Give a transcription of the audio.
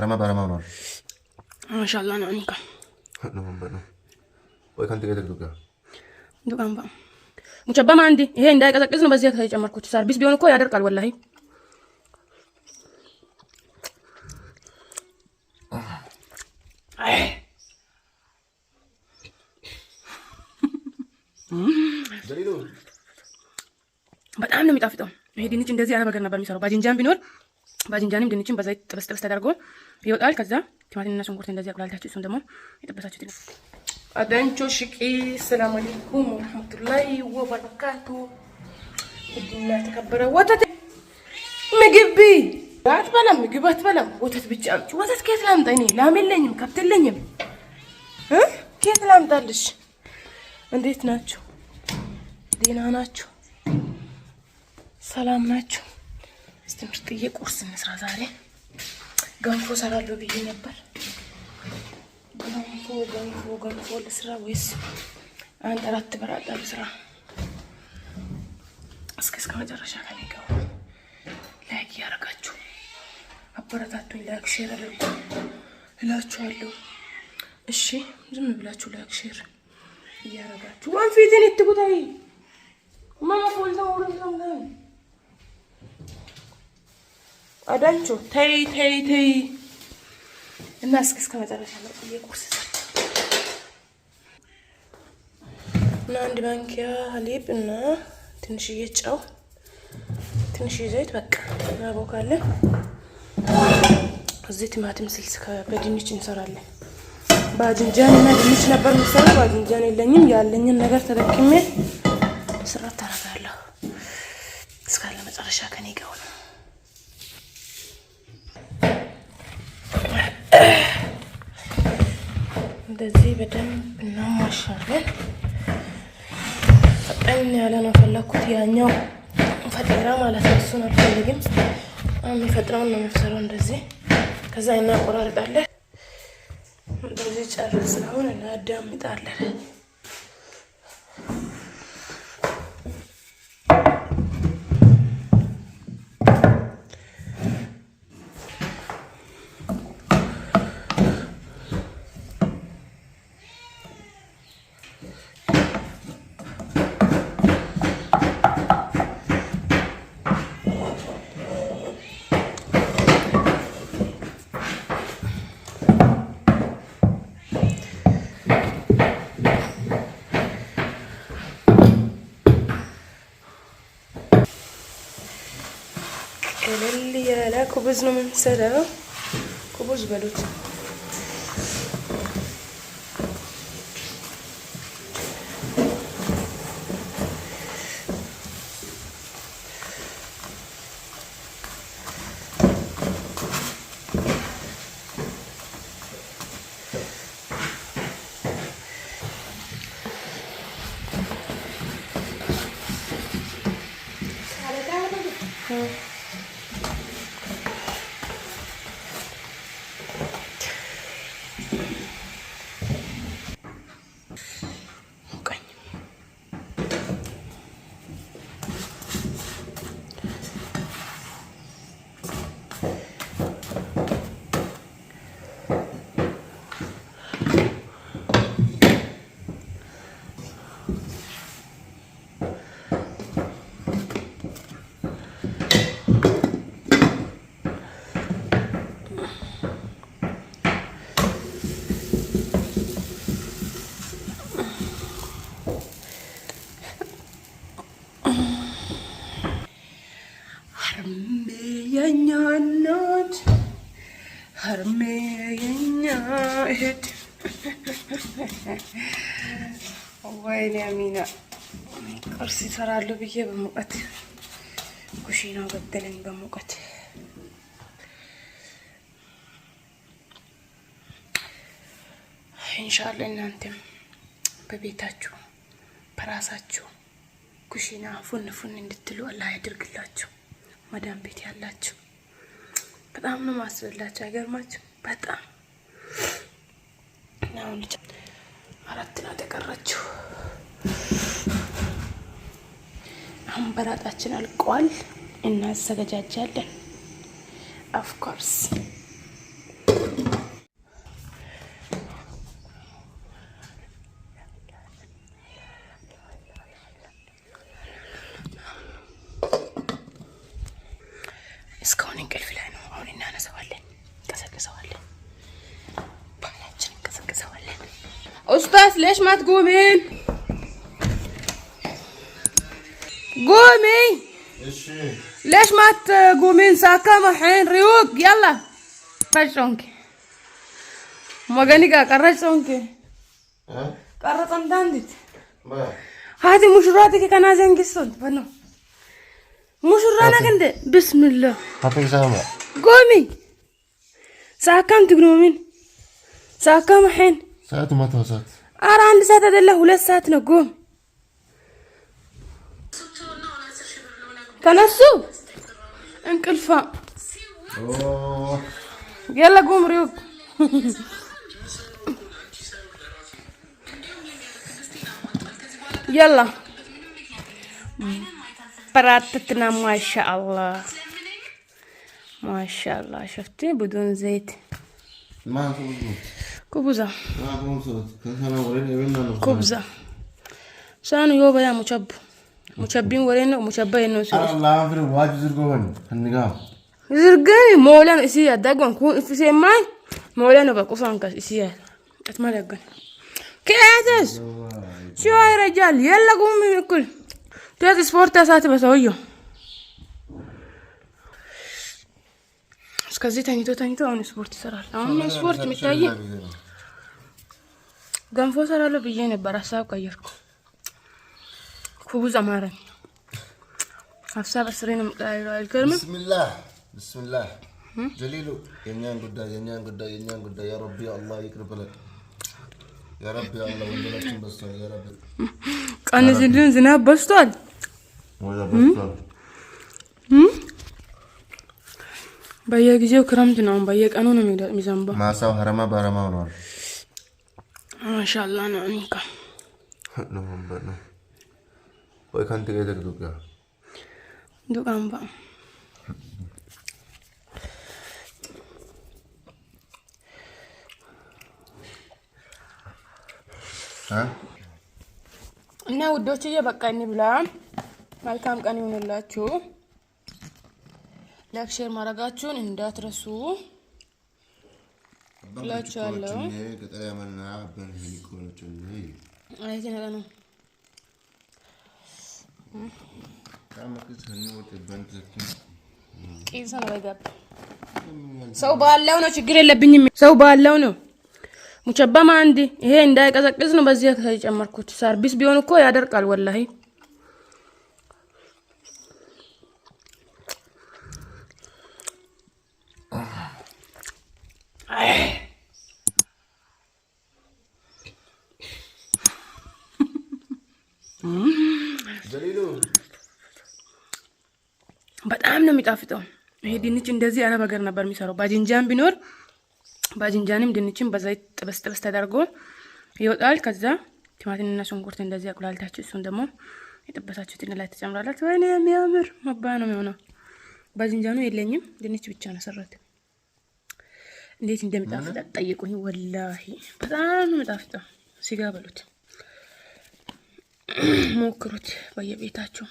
برما نور ما شاء الله. أنا أنيكا نعم بنا وكانت قاعدة تدوقها دوقان بقى مشبع ما عندي هي عندك أذكر إنه بزيك هاي جمر كنت صار بس بيونو كوي هذا قال والله دليلو በጣም ነው የሚጣፍጠው። ይሄ ድንች እንደዚህ አረብ ሀገር ነበር የሚሰራው። ባጅንጃን ቢኖር ባጅንጃንም ድንችን በዘይት ጥብስ ተደርጎ ይወጣል። ከዛ ቲማቲምና ሽንኩርት እንደዚህ አቁላልታችሁ እሱን ደግሞ የጠበሳችሁት ነው። አዳንቾ ሽቂ ሰላም አለይኩም ወራህመቱላሂ ወበረካቱ። ውድና ተከበረ ወተት ምግብ አትበላም፣ ምግብ አትበላም፣ ወተት ብቻ አምጪ። ወተት ከየት ላምጣ? እኔ ላም የለኝም፣ ከብት የለኝም። ከየት ላምጣልሽ? እንዴት ናችሁ? ደህና ናችሁ? ሰላም ናችሁ? እስቲ ምርጥዬ ቁርስ እንስራ ዛሬ። ገንፎ ሰራለሁ ብዬ ነበር። ገንፎ ልስራ ወይስ አንድ አራት በራጣ ልስራ? እስከ መጨረሻ ከኔ ጋር ላይክ ያረጋችሁ አበረታቱኝ። ላይክ ሼር አድርጉ እላችኋለሁ። እሺ ዝም ብላችሁ ላይክ ሼር እያረጋችሁ ወንፊትን እትጉታይ ማማ ፎልታ ወረም ነው አዳንቾ ተይ እና እስከ መጨረሻ ነው የቁርስ እና አንድ ማንኪያ ሀሊብ እና ትንሽዬ ጨው ትንሽዬ ዘይት በቃ እናቦካለን። እዚህ ቲማቲም ስልስ በድንች እንሰራለን። ባጅንጃን እና ድንች ነበር የምሰራው። ባጅንጃን የለኝም። ያለኝን ነገር ተጠቅሜ ስራ ታረጋለሁ። እስከ መጨረሻ ከኔ ጋር ነው። እንደዚህ በደንብ እናማሻለን። ፈጠን ያለ ነው ፈለኩት። ያኛው ፈጠራ ማለት ነው። እሱን አልፈልግም። የሚፈጥረውን ነው የምሰራው እንደዚህ። ከዛ እናቆራርጣለን። እንደዚህ ጨርሰን አሁን እናዳምጣለን። ቀለል ያለ ኩብዝ ነው የምንሰራው። ኩብዝ በሉት። የኛ እናት ሀርሜ የኛ እህት ወይኔ አሚና ቁርስ ይሰራሉ ብዬ በሙቀት ኩሽናው ገደለኝ በሙቀት። ኢንሻአላህ እናንተም በቤታችሁ በራሳችሁ ኩሽና ፉን እንድትሉ አላህ ያድርግላችሁ። መዳም ቤት ያላችሁ በጣም ነው ማስበላችሁ። አይገርማችሁ? በጣም ነው ልጅ አራት ነው ተቀረችው። አሁን በራጣችን አልቋል። እናዘጋጃጃለን ኦፍ ኮርስ ليش ما تقومين؟ قومي. ايش ليش ما تقومين ساكمة الحين؟ ريوق يلا فشونك مغنيكا قرصونك قرص عندك هذه مشراتك كان عايزين قصون بنو مشرانا كنت بسم الله هاتي سامع قومي ساكم تقومين ساكم الحين ساعة ما توصلت ارى عندي ساعة دله ولا ساعة نقوم تنسوا انقلفا يلا قوم ريوق يلا براتتنا ما شاء الله ما شاء الله شفتي بدون زيت ما كبزة كبزة سانو يوبا يا مشبين ورينا ومشبين نوسو الله في الواجب زرقون النقام زرقاني مولانا إسيا داقون كون إسيا ماي مولانا بقصان كاس إسيا أتمنى يقول كياتس شو هاي رجال يلا قومي بكل تيات سبورتا ساتي بسويه اسكازي تانيتو أون سبورت سرال أون سبورت متاجي قنفو سرالو بيجيني براساو كيركو كوبوز أمارن أفساب أسرين الكرمة بسم الله جليلو ينيان قدا يا ربي الله يقرب لك يا ربي الله وندلكم بس يا ربي كان زين زناب بستون ولا بستون بايا جيو كرمت نوم بايا قانون ميزانبا ما ساو هرما بارما ونور ما شاء الله نعنيك نعم بنا وي كان تيجي دوكا دوكامبا እና ውዶችዬ በቃ እንብላ። መልካም ቀን ይሁንላችሁ። ላይክ ሼር ማድረጋችሁን እንዳትረሱ እላችኋለሁ። አይቴ ነገር ነው ሰው ባለው ነው ችግር የለብኝም። ሰው ባለው ነው ሙቸባማ አንዲ ይሄ እንዳይቀዘቅዝ ነው በዚህ ተጨመርኩት። ሰርቪስ ቢሆን እኮ ያደርቃል ወላሂ። በጣም ነው የሚጣፍጠው። ይሄ ድንች እንደዚህ አረብ ሀገር ነበር የሚሰራው። ባጅንጃን ቢኖር ባጅንጃንም ድንችን በዘይት ጥብስ ተደርጎ ይወጣል። ከዛ ቲማቲምና ሽንኩርት እንደዚህ አቁላልታችሁ እሱን ደግሞ የጠበሳችሁትን ላይ ተጨምራላችሁ። ወይኔ የሚያምር መባ ነው የሚሆነው። ባጅንጃኑ የለኝም ድንች ብቻ ነው ሰራት። እንዴት እንደሚጣፍጥ ጠይቁኝ። ወላሂ በጣም ነው የሚጣፍጠው። ሲጋ በሉት ሞክሩት በየቤታችሁ።